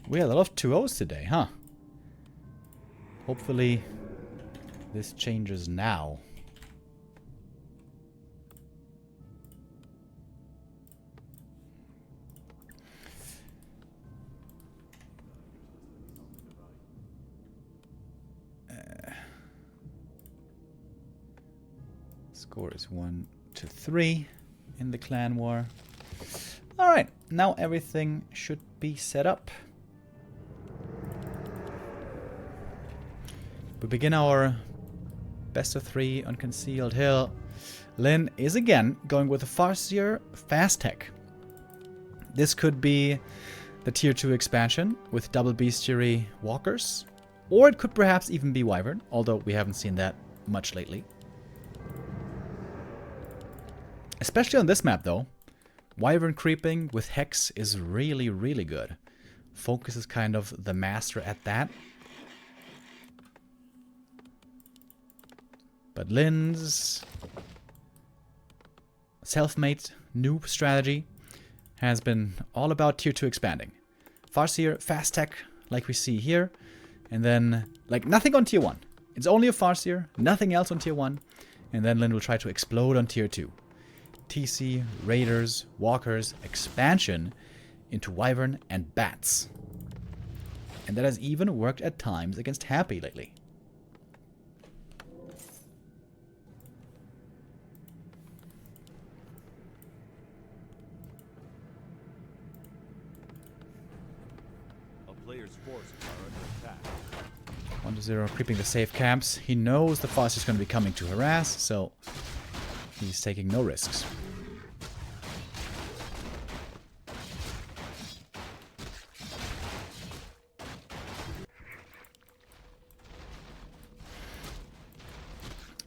We had a lot of 2-0s today, huh? Hopefully this changes now. Score is 1-3 in the clan war. Alright, now everything should be set up. We begin our best of 3 on Concealed Hill. Lyn is again going with a Farseer Fast Tech. This could be the Tier 2 expansion with double bestiary walkers. Or it could perhaps even be Wyvern, although we haven't seen that much lately. Especially on this map though. Wyvern creeping with Hex is really, really good. Focus is kind of the master at that. But Lyn's self-made noob strategy has been all about Tier 2 expanding. Farseer, Fast Tech, like we see here. And then, like, nothing on Tier 1. It's only a Farseer, nothing else on Tier 1. And then Lyn will try to explode on Tier 2. TC, Raiders, Walkers, expansion into Wyvern and Bats. And that has even worked at times against Happy lately. A player's forces are under attack. 1-0, creeping the safe camps. He knows the Farseer is going to be coming to harass, so he's taking no risks.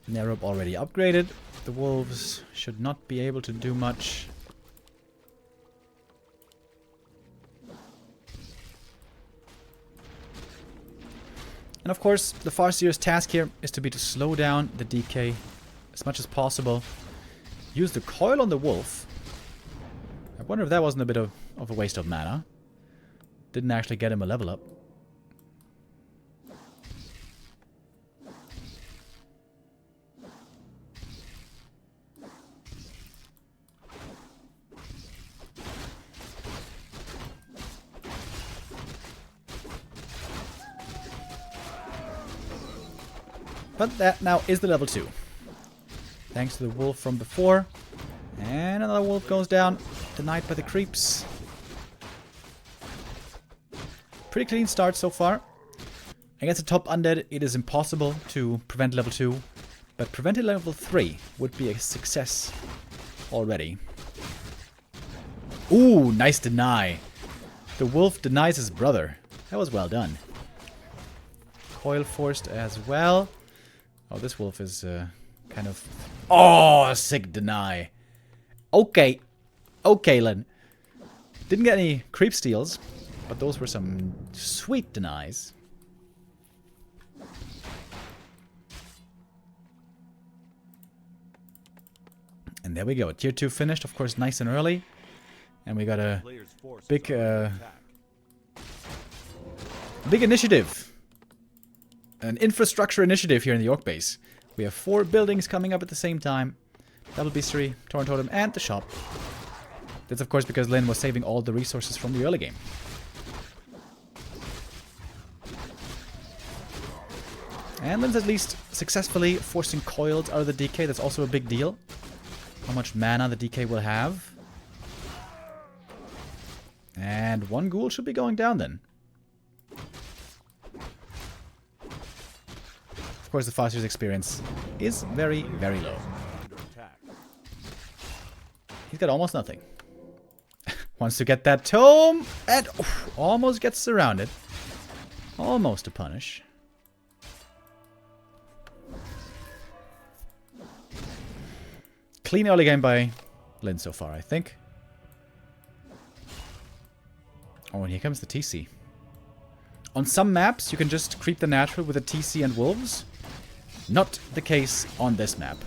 Nerub already upgraded. The wolves should not be able to do much. And of course, the Farseer's task here is to slow down the DK as much as possible. Use the coil on the wolf. I wonder if that wasn't a bit of a waste of mana. Didn't actually get him a level up. But that now is the level 2. Thanks to the wolf from before. And another wolf goes down. Denied by the creeps. Pretty clean start so far. Against a top undead, it is impossible to prevent level 2. But preventing level 3 would be a success already. Ooh, nice deny. The wolf denies his brother. That was well done. Coil forced as well. Oh, this wolf is kind of... Oh, sick deny. Okay. Okay, Lyn. Didn't get any creep steals, but those were some sweet denies. And there we go. Tier 2 finished, of course, nice and early. And we got a big, big initiative. An infrastructure initiative here in the Orc base. We have 4 buildings coming up at the same time. Double Beastery, Torrent Totem, and the shop. That's of course because Lyn was saving all the resources from the early game. And Lyn's at least successfully forcing coils out of the DK. That's also a big deal. How much mana the DK will have. And 1 ghoul should be going down then. Of course, the Farseer's experience is very, very low. He's got almost nothing. Wants to get that tome and almost gets surrounded. Almost a punish. Clean early game by Lyn so far, I think. Oh, and here comes the TC. On some maps, you can just creep the natural with a TC and wolves. Not the case on this map.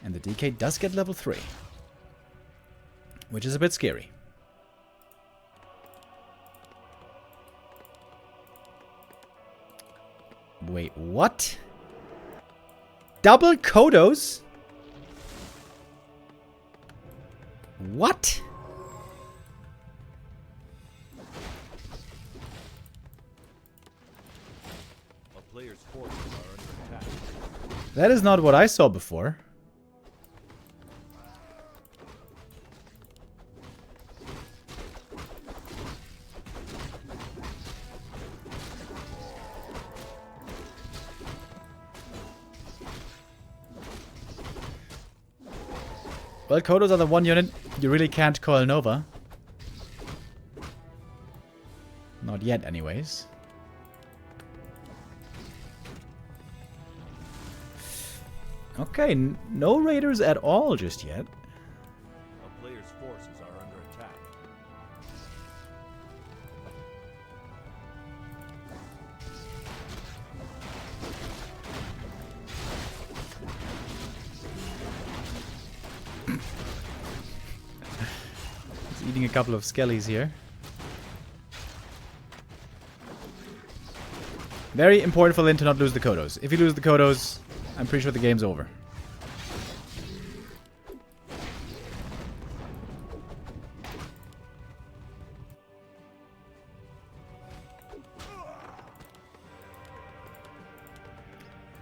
And the DK does get level 3. Which is a bit scary. Wait, what? Double Kodos? What? A player's forces are under attack. That is not what I saw before. Well, Kodos are the one unit you really can't coil Nova. Not yet, anyways. Okay, no raiders at all just yet. A player's forces are under attack. He's eating a couple of skellies here. Very important for Lin to not lose the Kodos. If you lose the Kodos, I'm pretty sure the game's over.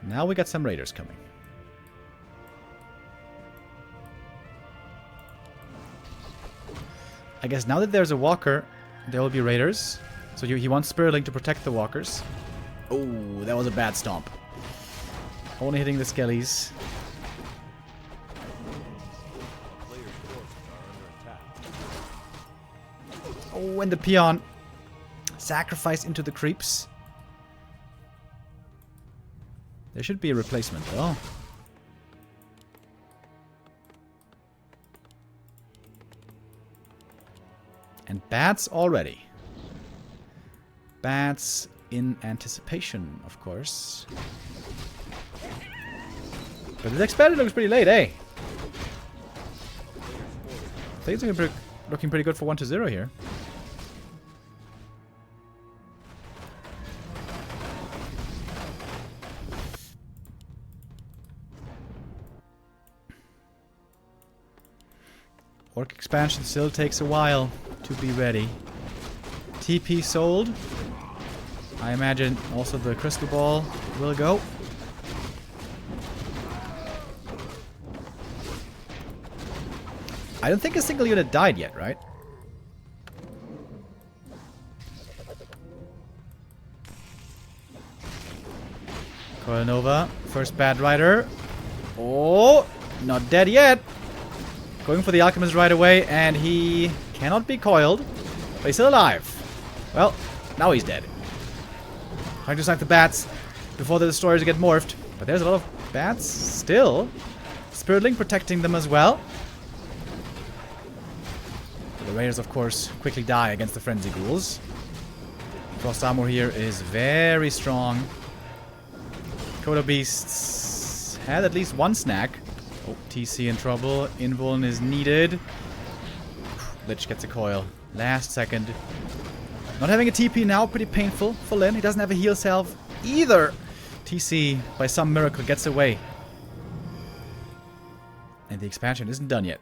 Now we got some raiders coming. I guess now that there's a walker, there will be raiders. So he wants Spirit Link to protect the walkers. Oh, that was a bad stomp. Only hitting the skellies. A player's forces are under attack. Oh, and the peon sacrificed into the creeps. There should be a replacement, though. And bats already. Bats in anticipation, of course. But this expansion looks pretty late, eh? Things are looking pretty good for 1-0 here. Orc expansion still takes a while to be ready. TP sold. I imagine also the crystal ball will go. I don't think a single unit died yet, right? Coil Nova, first bad rider. Oh, not dead yet. Going for the alchemist right away, and he cannot be coiled, but he's still alive. Well, now he's dead. Trying to snipe the bats before the destroyers get morphed, but there's a lot of bats still. Spirit Link protecting them as well. The raiders, of course, quickly die against the frenzy ghouls. Frost armor here is very strong. Coda beasts had at least one snack. Oh, TC in trouble. Invuln is needed. Lich gets a coil. Last second. Not having a TP now, pretty painful for Lin. He doesn't have a heal salve either. TC, by some miracle, gets away. And the expansion isn't done yet.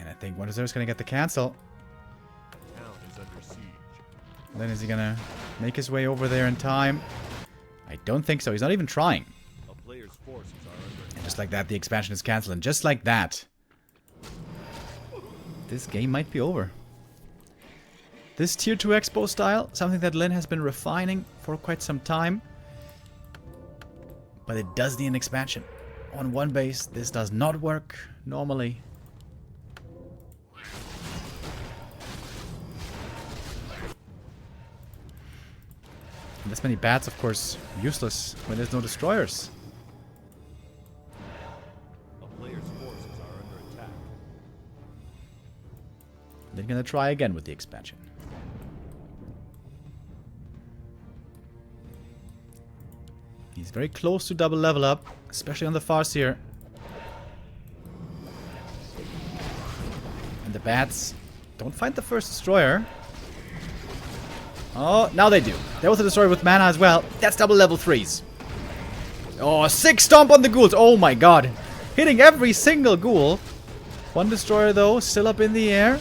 And I think 1-0 is going to get the cancel. Town is under siege. Lin, is he going to make his way over there in time? I don't think so. He's not even trying. A player's forces are under attack. And just like that, the expansion is cancelled. And just like that, this game might be over. This Tier 2 Expo style, something that Lin has been refining for quite some time. But it does need an expansion. On one base, this does not work normally. And this many bats, of course, useless when there's no destroyers. A player's forces are under attack. They're gonna try again with the expansion. He's very close to double level up, especially on the Farseer. And the bats don't find the first destroyer. Oh, now they do. There was a destroyer with mana as well. That's double level 3s. Oh, 6 stomp on the ghouls. Oh my god. Hitting every single ghoul. One destroyer though, still up in the air.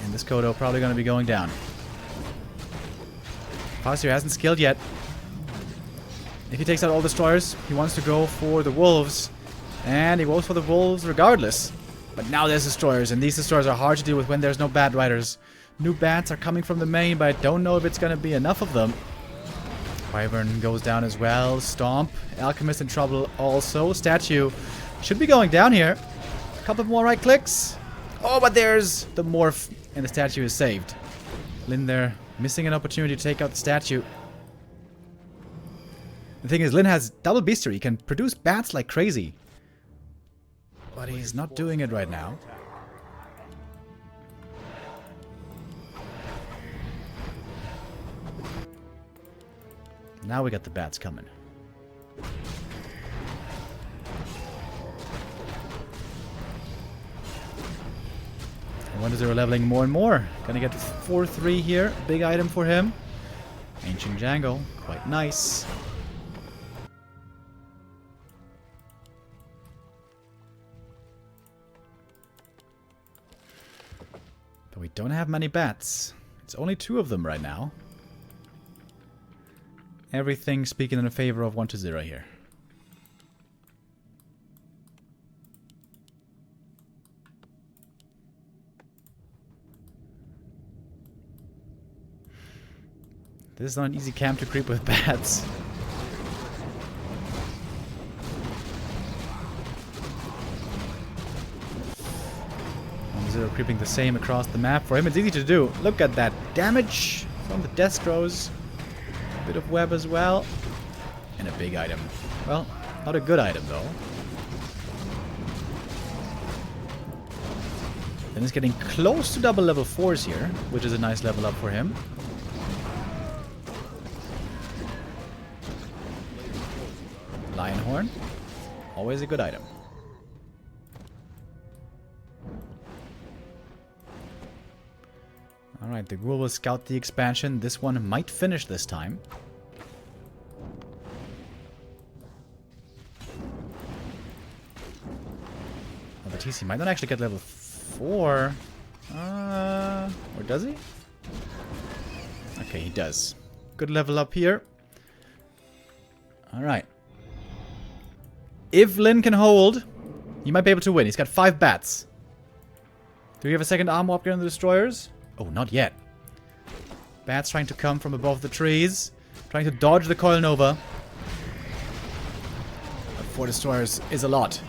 And this Kodo probably going to be going down. Farseer hasn't skilled yet. If he takes out all destroyers, he wants to go for the wolves. And he goes for the wolves regardless. But now there's destroyers, and these destroyers are hard to deal with when there's no bat riders. New bats are coming from the main, but I don't know if it's going to be enough of them. Wyvern goes down as well. Stomp. Alchemist in trouble also. Statue should be going down here. A couple more right clicks. Oh, but there's the morph, and the statue is saved. Lin there missing an opportunity to take out the statue. The thing is, Lin has double beastery. He can produce bats like crazy. But he's not doing it right now. Now we got the bats coming. And 1-0 leveling more and more. Gonna get 4-3 here. Big item for him. Ancient Django. Quite nice. But we don't have many bats. It's only 2 of them right now. Everything speaking in favor of 1-0 here. This is not an easy camp to creep with bats. 1-0 creeping the same across the map. For him it's easy to do. Look at that damage from the Destros. Bit of web as well. And a big item. Well, not a good item though. Then he's getting close to double level 4s here, which is a nice level up for him. Lionhorn. Always a good item. Alright, the ghoul will scout the expansion. This one might finish this time. Oh, the TC might not actually get level 4. Or does he? Okay, he does. Good level up here. Alright. If Lin can hold, he might be able to win. He's got 5 bats. Do we have a second armor upgrade on the destroyers? Oh, not yet. Bats trying to come from above the trees. Trying to dodge the Coil Nova. But 4 destroyers is a lot.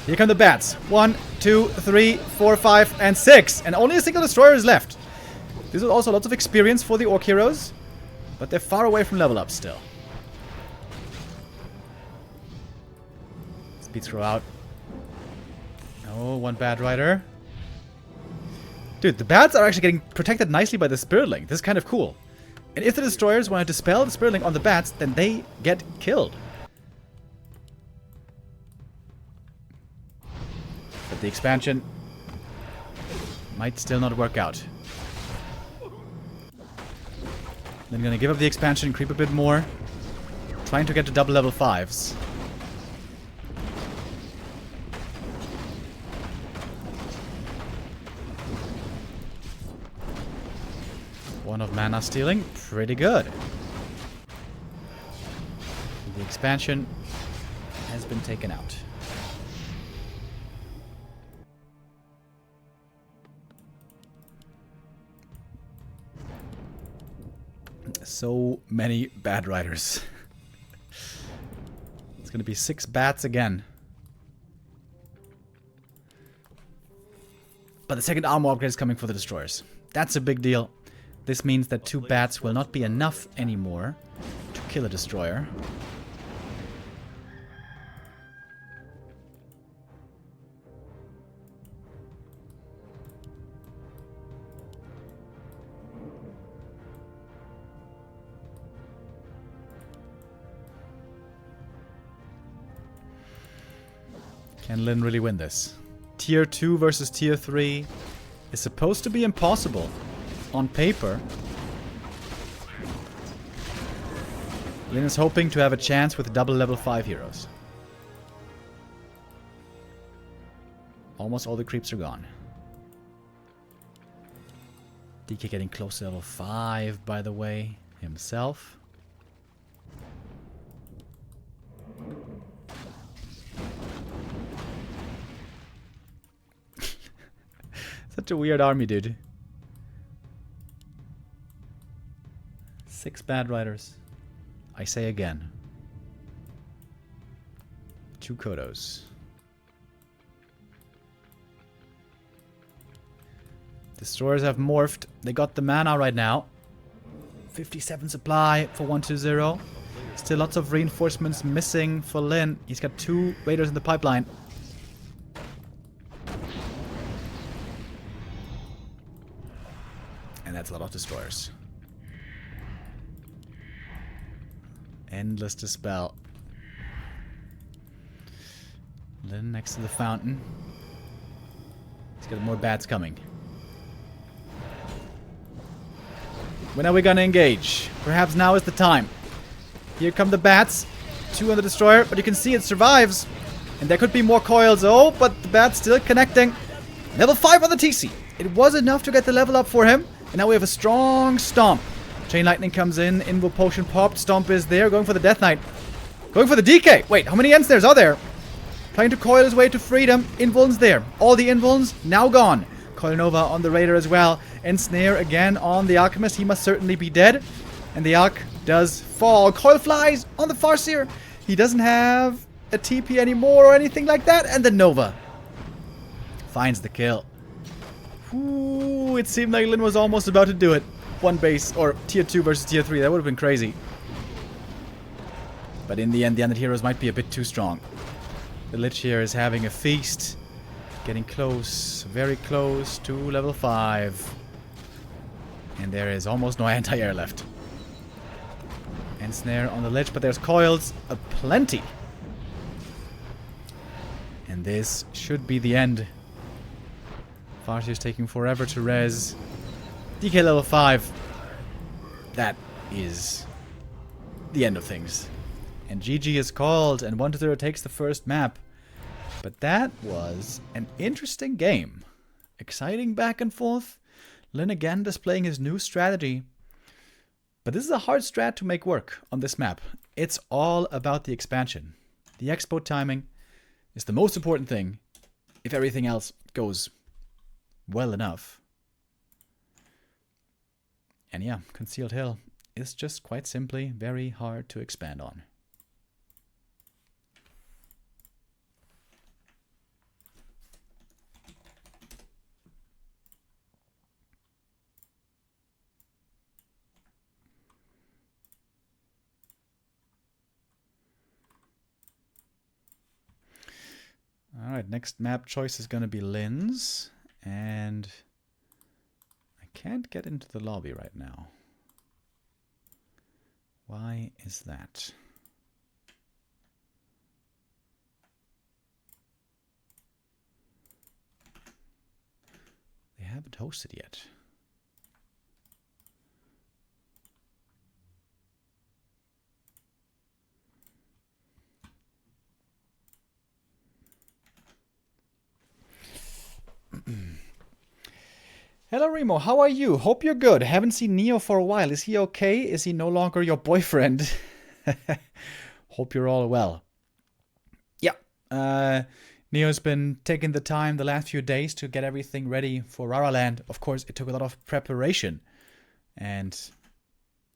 Here come the bats. 1, 2, 3, 4, 5, and 6. And only a single destroyer is left. This is also lots of experience for the Orc heroes. But they're far away from level up still. Speed throw out. Oh, 1 bad rider. Dude, the bats are actually getting protected nicely by the Spirit Link. This is kind of cool. And if the destroyers want to dispel the Spirit Link on the bats, then they get killed. But the expansion might still not work out. Then gonna give up the expansion, creep a bit more. Trying to get to double level 5s. One of mana stealing, pretty good. The expansion has been taken out. So many bad riders. It's gonna be 6 bats again. But the second armor upgrade is coming for the destroyers. That's a big deal. This means that 2 bats will not be enough anymore to kill a destroyer. Can Lin really win this? Tier 2 versus Tier 3 is supposed to be impossible on paper, Lin is hoping to have a chance with double level 5 heroes. Almost all the creeps are gone. DK getting close to level 5, by the way, himself. Such a weird army, dude. 6 bad riders. I say again. 2 Kodos. Destroyers have morphed. They got the mana right now. 57 supply for 120. Still lots of reinforcements missing for Lin. He's got 2 raiders in the pipeline. And that's a lot of destroyers. Endless dispel. Lin next to the fountain. He's got more bats coming. When are we gonna engage? Perhaps now is the time. Here come the bats. 2 on the destroyer, but you can see it survives. And there could be more coils, oh, but the bat's still connecting. Level 5 on the TC. It was enough to get the level up for him. And now we have a strong stomp. Chain Lightning comes in. Invo Potion popped. Stomp is there. Going for the Death Knight. Going for the DK. Wait, how many ensnares are there? Trying to coil his way to freedom. Invuln's there. All the Invulns now gone. Coil Nova on the Raider as well. Ensnare again on the Alchemist. He must certainly be dead. And the Alch does fall. Coil flies on the Farseer. He doesn't have a TP anymore or anything like that. And the Nova finds the kill. Ooh, it seemed like Lin was almost about to do it. 1 base, or tier 2 versus tier 3. That would have been crazy. But in the end, the Undead Heroes might be a bit too strong. The Lich here is having a feast. Getting close, very close to level 5. And there is almost no anti-air left. Ensnare on the Lich, but there's coils aplenty. And this should be the end. Farseer's taking forever to res. DK level 5. That is the end of things. And GG is called, and 1-0 takes the first map. But that was an interesting game. Exciting back and forth. Lin again displaying his new strategy. But this is a hard strat to make work on this map. It's all about the expansion. The expo timing is the most important thing if everything else goes well enough. And yeah, Concealed Hill is just quite simply very hard to expand on. Alright, next map choice is going to be Lin's. And I can't get into the lobby right now. Why is that? They haven't hosted yet. Hello Remo, how are you? Hope you're good. Haven't seen Neo for a while. Is he okay? Is he no longer your boyfriend? Hope you're all well. Yeah, Neo's been taking the time the last few days to get everything ready for Raraland. Of course, it took a lot of preparation. And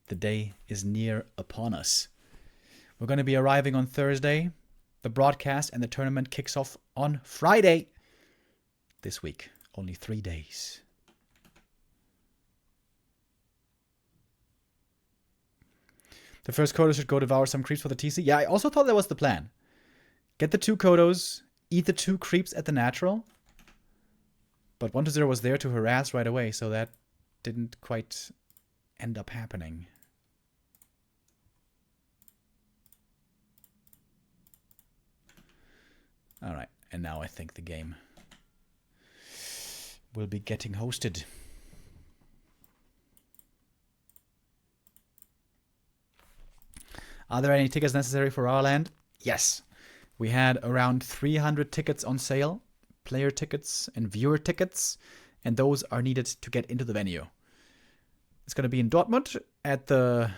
the day is near upon us. We're going to be arriving on Thursday. The broadcast and the tournament kicks off on Friday. This week. Only 3 days. The first Kodo should go devour some creeps for the TC. Yeah, I also thought that was the plan. Get the 2 Kodos, eat the 2 creeps at the natural. But 1-0 was there to harass right away, so that didn't quite end up happening. Alright, and now I think the game will be getting hosted. Are there any tickets necessary for our land? Yes. We had around 300 tickets on sale, player tickets and viewer tickets, and those are needed to get into the venue. It's going to be in Dortmund at the,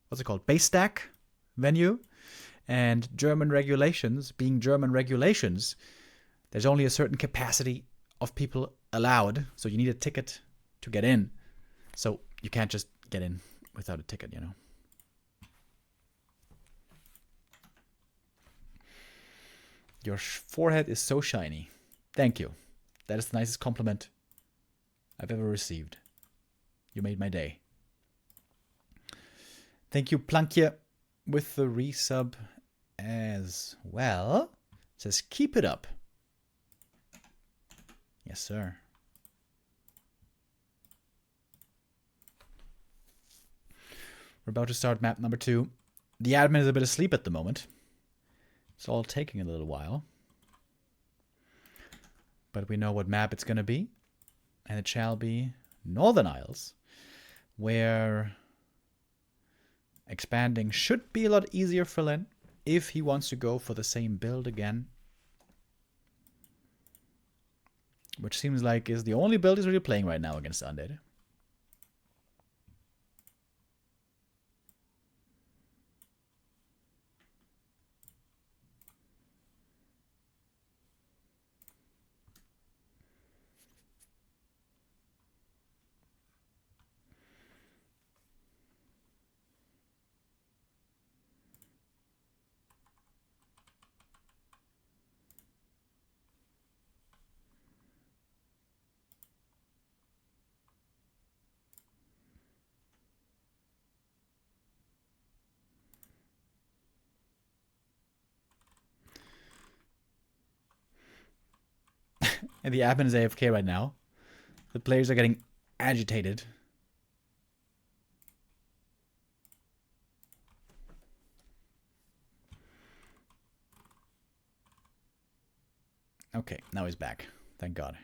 what's it called, Base Stack venue. And German regulations, being German regulations, there's only a certain capacity of people allowed, so you need a ticket to get in. So you can't just get in without a ticket, you know. Your forehead is so shiny. Thank you. That is the nicest compliment I've ever received. You made my day. Thank you, Plankje, with the resub as well. It says, keep it up. Yes, sir. We're about to start map number 2. The admin is a bit asleep at the moment. It's all taking a little while. But we know what map it's going to be. And it shall be Northern Isles, where expanding should be a lot easier for Len if he wants to go for the same build again. Which seems like is the only build he's really playing right now against Undead. And the admin is AFK right now. The players are getting agitated. Okay, now he's back. Thank God.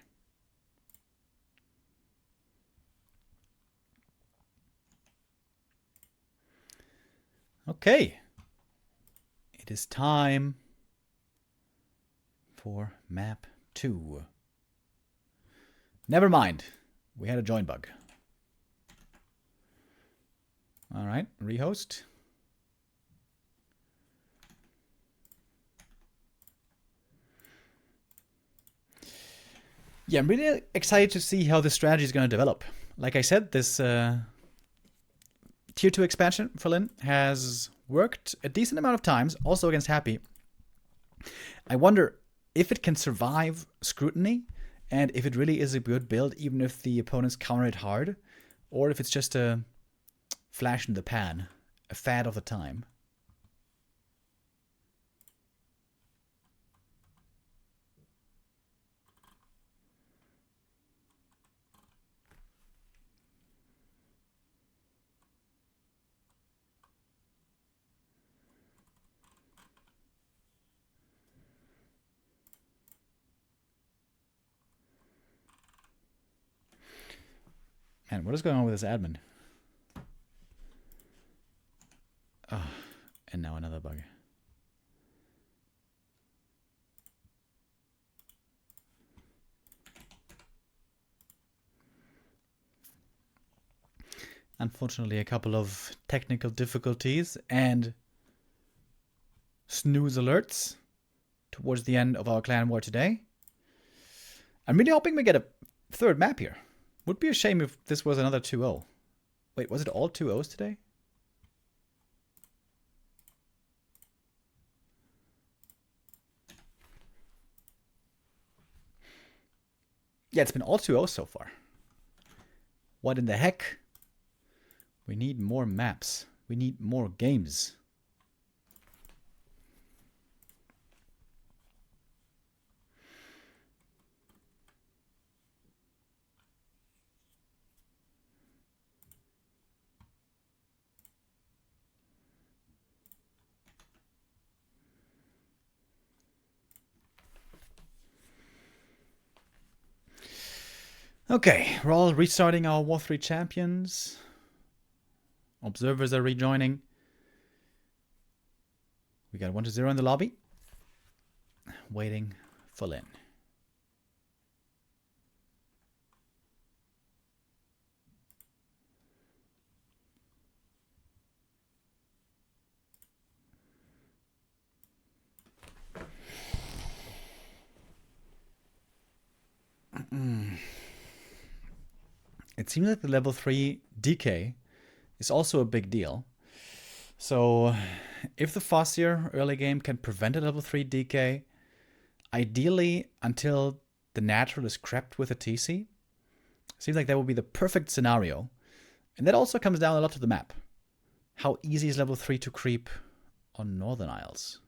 Okay. It is time for map 2. Never mind. We had a join bug. All right, rehost. Yeah, I'm really excited to see how this strategy is going to develop. Like I said, this Tier 2 expansion for Lin has worked a decent amount of times, also against Happy. I wonder if it can survive scrutiny, and if it really is a good build, even if the opponents counter it hard, or if it's just a flash in the pan, a fad of the time. Man, what is going on with this admin? Oh, and now another bug. Unfortunately, a couple of technical difficulties and snooze alerts towards the end of our clan war today. I'm really hoping we get a third map here. Would be a shame if this was another 2-0. Wait, was it all 2-0s today? Yeah, it's been all 2-0s so far. What in the heck? We need more maps. We need more games. Okay, we're all restarting our War 3 champions. Observers are rejoining. We got 1-0 in the lobby. Waiting for Lin. It seems like the level 3 DK is also a big deal. So if the Farseer early game can prevent a level 3 DK, ideally until the natural is crept with a TC, seems like that would be the perfect scenario. And that also comes down a lot to the map. How easy is level 3 to creep on Northern Isles?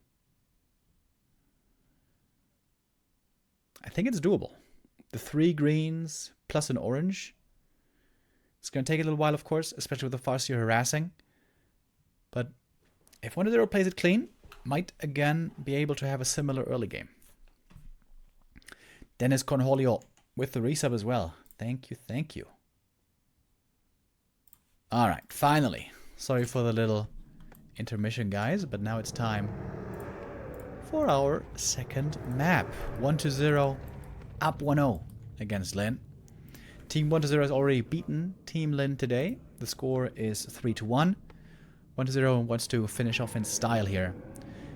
I think it's doable. The 3 greens plus an orange. It's going to take a little while, of course, especially with the Farseer harassing. But if 1-0 plays it clean, might again be able to have a similar early game. Dennis Cornholio with the resub as well. Thank you, thank you. Alright, finally. Sorry for the little intermission, guys, but now it's time for our second map. 1-0, up 1-0 against Lin. Team 1-0 has already beaten Team Lin today. The score is 3-1. 1-0 wants to finish off in style here.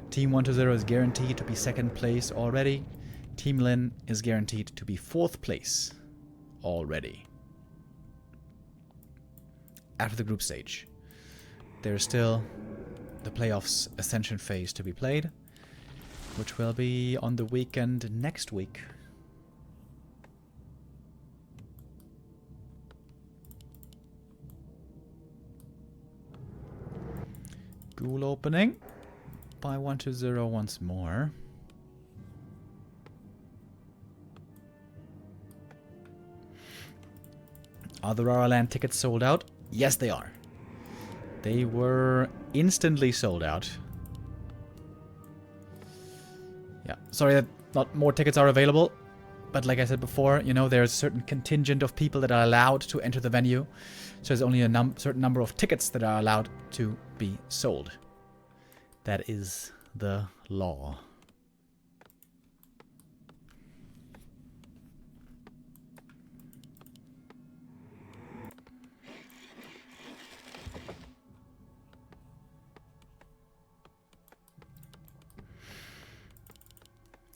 Team 1-0 is guaranteed to be second place already. Team Lin is guaranteed to be fourth place already. After the group stage, there's still the playoffs ascension phase to be played, which will be on the weekend next week. Ghoul opening by 1-0 once more. Are the Rara Land tickets sold out? Yes, they are. They were instantly sold out. Yeah, sorry that not more tickets are available. But like I said before, you know, there's a certain contingent of people that are allowed to enter the venue. So there's only a certain number of tickets that are allowed to be sold. That is the law.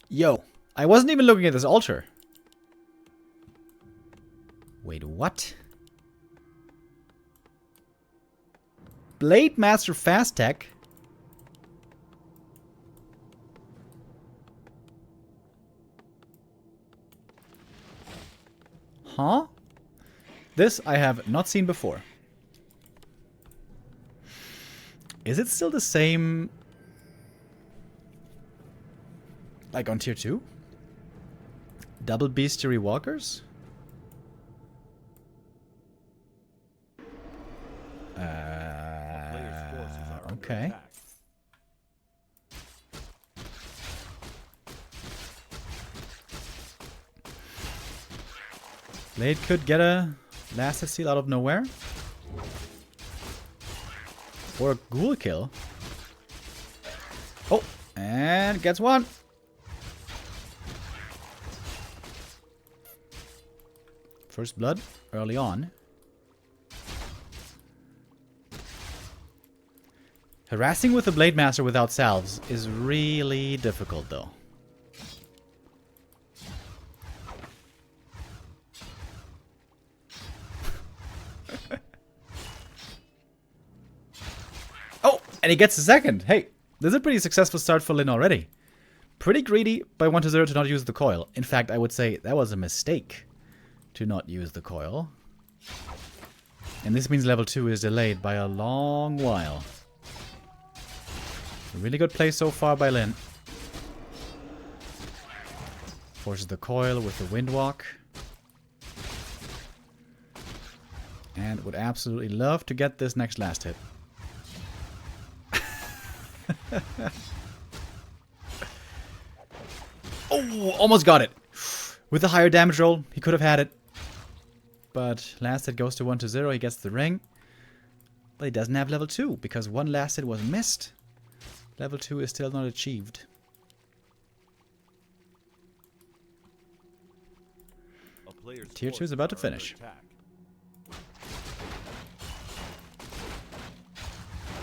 Yo, I wasn't even looking at this altar. Wait, what? Blade Master Fast Tech? Huh? This I have not seen before. Is it still the same... like on tier 2? Double bestiary walkers? Okay. Blade could get a last seal out of nowhere. Or a ghoul kill. Oh, and gets one. First blood early on. Harassing with the Blade Master without salves is really difficult though. Oh, and he gets a second. Hey, this is a pretty successful start for Lin already. Pretty greedy by 1-0 to not use the coil. In fact, I would say that was a mistake to not use the coil. And this means level 2 is delayed by a long while. A really good play so far by Lin. Forces the coil with the Windwalk. And would absolutely love to get this next last hit. Oh, almost got it. With the higher damage roll, he could have had it. But last hit goes to 1-0. He gets the ring. But he doesn't have level 2 because one last hit was missed. Level 2 is still not achieved. A player's Tier 2 is forces about to are under finish. attack.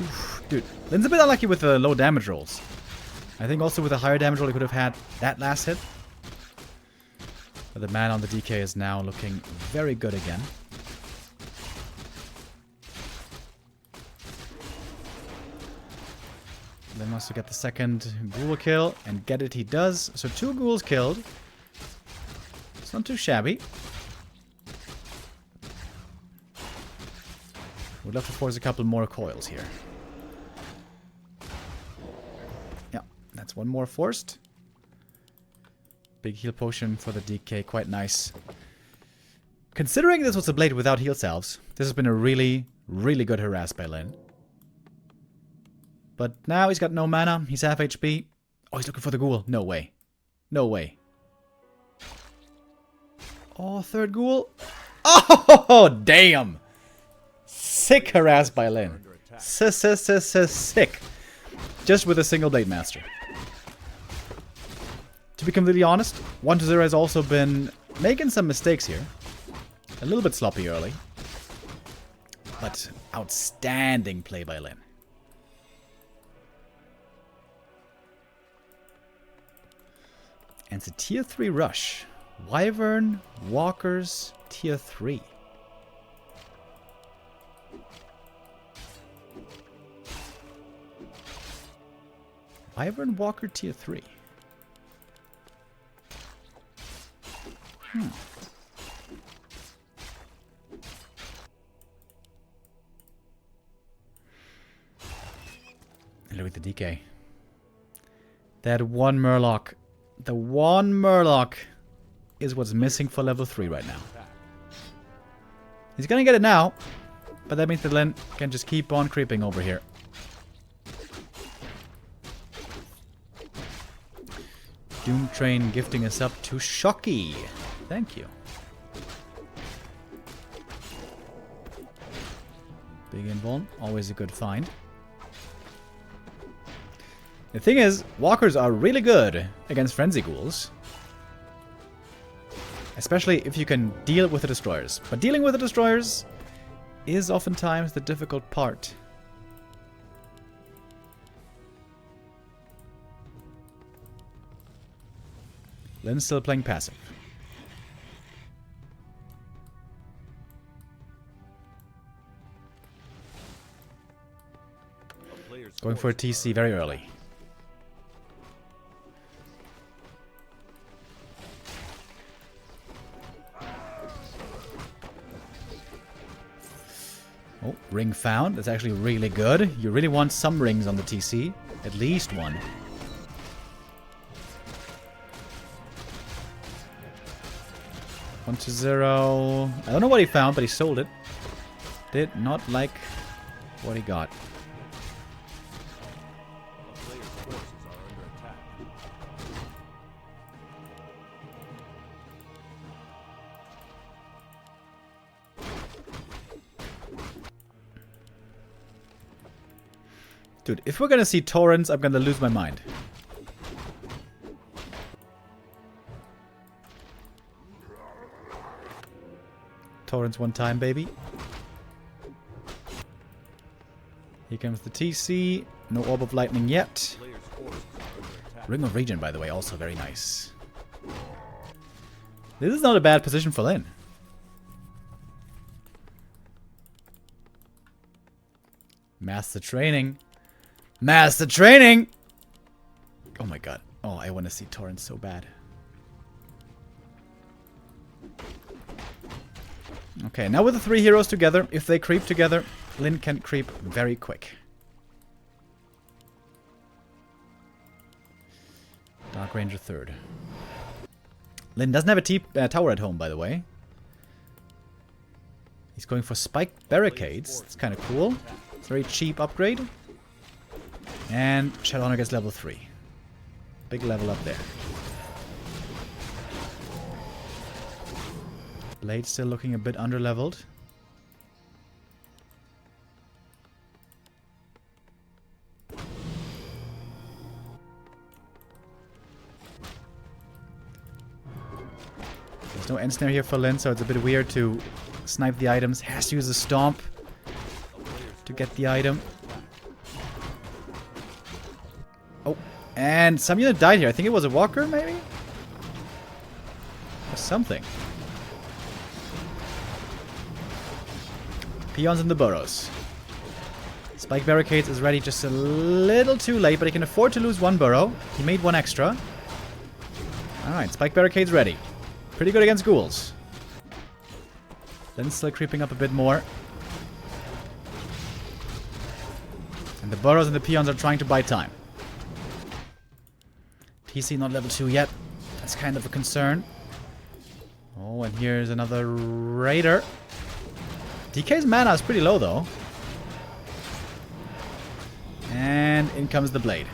Oof, dude, Lin's a bit unlucky with the low damage rolls. I think also with a higher damage roll he could have had that last hit. But the man on the DK is now looking very good again. Then wants to get the second ghoul kill, and get it he does. So 2 ghouls killed. It's not too shabby. Would love to force a couple more coils here. Yeah, that's one more forced. Big heal potion for the DK, quite nice. Considering this was a blade without heal salves, this has been a really, really good harass by Lin. But now he's got no mana, he's half HP. Oh, he's looking for the ghoul. No way. No way. Oh, third ghoul. Oh, damn. Sick harass by Lin. Sick. Just with a single blade master. To be completely honest, 1-0 has also been making some mistakes here. A little bit sloppy early. But outstanding play by Lin. And it's a tier 3 rush. Wyvern, Walkers, tier 3. Wyvern, Walker, tier 3. And look at the DK. That one Murloc. The one Murloc is what's missing for level 3 right now. He's gonna get it now, but that means that Lin can just keep on creeping over here. Doom Train gifting us up to Shocky. Thank you. Big invuln, always a good find. The thing is, walkers are really good against frenzy ghouls. Especially if you can deal with the destroyers. But dealing with the destroyers is oftentimes the difficult part. Lin's still playing passive. Going for a TC very early. Oh, ring found. That's actually really good. You really want some rings on the TC. At least one. One to 0. I don't know what he found, but he sold it. Did not like what he got. Dude, if we're gonna see torrents, I'm gonna lose my mind. Torrents one time, baby. Here comes the TC. No Orb of Lightning yet. Ring of Regen, by the way, also very nice. This is not a bad position for Lin. Master Training. Master Training! Oh my god. Oh, I want to see torrents so bad. Okay, now with the 3 heroes together, if they creep together, Lin can creep very quick. Dark Ranger 3rd. Lin doesn't have a tower at home, by the way. He's going for spiked barricades. It's kind of cool. It's a very cheap upgrade. And Shadowhunter gets level 3. Big level up there. Blade still looking a bit underleveled. There's no end snare here for Lin, so it's a bit weird to snipe the items. Has to use a stomp to get the item. Oh, and some unit died here. I think it was a walker, maybe? Or something. Peons in the burrows. Spike barricades is ready just a little too late, but he can afford to lose one burrow. He made one extra. Alright, spike barricades ready. Pretty good against ghouls. Then still creeping up a bit more. And the burrows and the peons are trying to buy time. TC not level 2 yet. That's kind of a concern. Oh, and here's another raider. DK's mana is pretty low, though. And in comes the blade.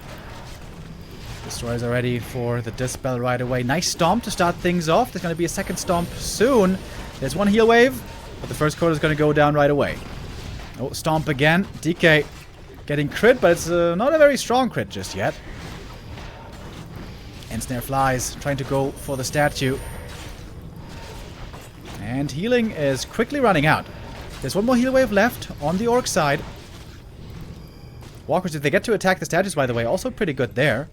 Destroyers are ready for the dispel right away. Nice stomp to start things off. There's going to be a second stomp soon. There's one heal wave, but the first quarter is going to go down right away. Oh, stomp again. DK getting crit, but it's not a very strong crit just yet. And snare flies, trying to go for the statue. And healing is quickly running out. There's one more heal wave left on the orc side. Walkers, if they get to attack the statues, by the way, also pretty good there.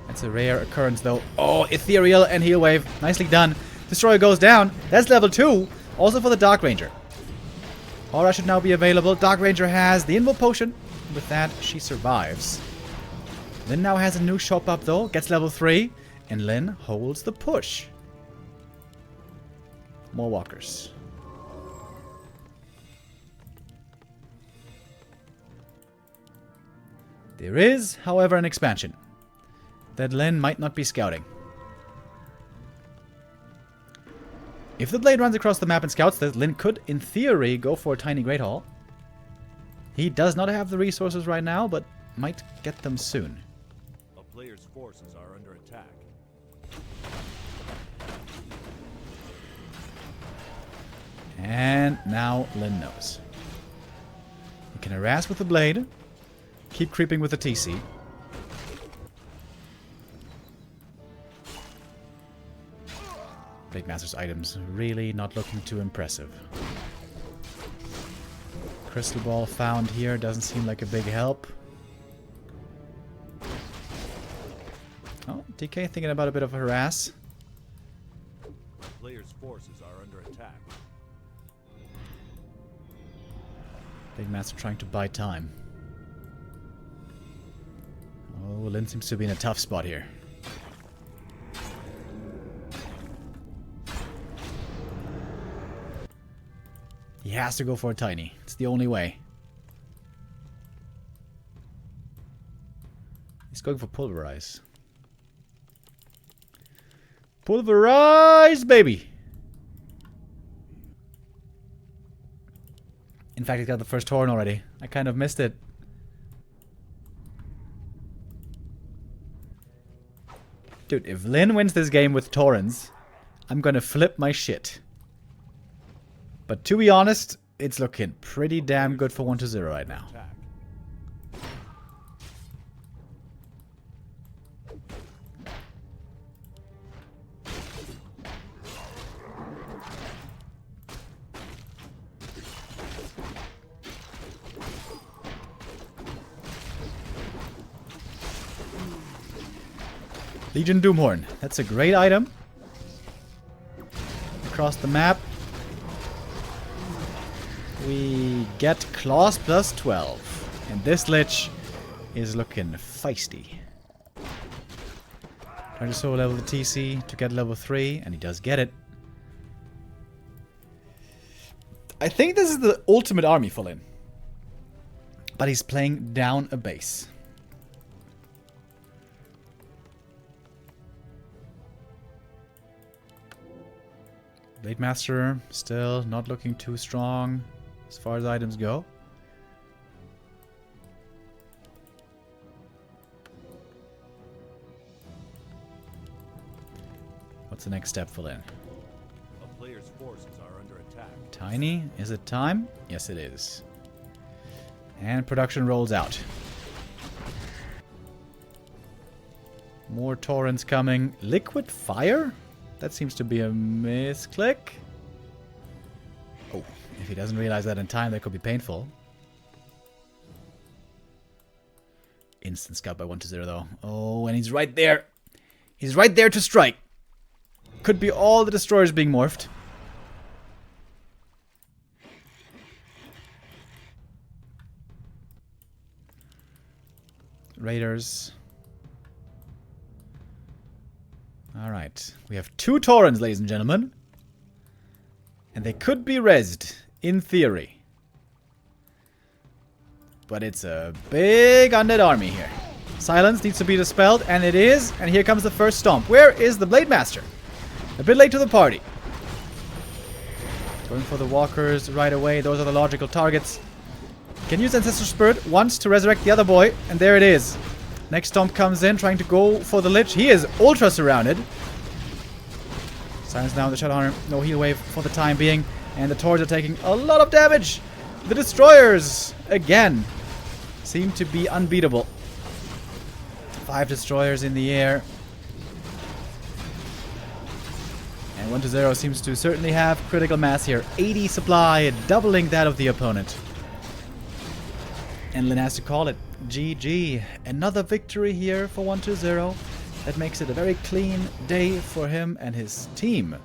That's a rare occurrence, though. Oh, ethereal and heal wave. Nicely done. Destroyer goes down. That's level 2. Also for the Dark Ranger. Aura should now be available. Dark Ranger has the Invo Potion. With that, she survives. Lin now has a new shop up, though. Gets level 3. And Lin holds the push. More walkers. There is, however, an expansion that Lin might not be scouting. If the blade runs across the map and scouts this, Lin could, in theory, go for a tiny Great Hall. He does not have the resources right now, but might get them soon. A player's forces are under attack. And now Lin knows. He can harass with the blade. Keep creeping with the TC. Blade Master's items really not looking too impressive. Crystal Ball found here doesn't seem like a big help. Oh, DK thinking about a bit of a harass. A player's forces are under attack. Blade Master trying to buy time. Oh, Lin seems to be in a tough spot here. He has to go for a tiny. It's the only way. He's going for pulverize. Pulverize, baby! In fact, he's got the first Torn already. I kind of missed it. Dude, if Lin wins this game with Torrens, I'm gonna flip my shit. But to be honest, it's looking pretty damn good for 1-0 right now. Legion Doomhorn. That's a great item. Across the map. We get Claws plus 12. And this Lich is looking feisty. Trying to solo level the TC to get level 3, and he does get it. I think this is the ultimate army for Lin. But he's playing down a base. Blade Master still not looking too strong as far as items go. What's the next step for Lin? A player's forces are under attack. Tiny? Is it time? Yes, it is. And production rolls out. More torrents coming. Liquid fire? That seems to be a misclick. Oh, if he doesn't realize that in time, that could be painful. Instant scout by 1-0 though. Oh, and he's right there. He's right there to strike. Could be all the destroyers being morphed. Raiders. Alright. We have 2 Taurens, ladies and gentlemen. And they could be rezzed, in theory. But it's a big undead army here. Silence needs to be dispelled, and it is. And here comes the first stomp. Where is the Blade Master? A bit late to the party. Going for the walkers right away. Those are the logical targets. Can use Ancestor Spirit once to resurrect the other boy. And there it is. Next stomp comes in, trying to go for the Lich. He is ultra surrounded. Silence now the Shadowhunter. No heal wave for the time being. And the Taurs are taking a lot of damage. The Destroyers, again, seem to be unbeatable. 5 Destroyers in the air. And 1-0 seems to certainly have critical mass here. 80 supply, doubling that of the opponent. And Lin has to call it GG. Another victory here for 1-0. That makes it a very clean day for him and his team.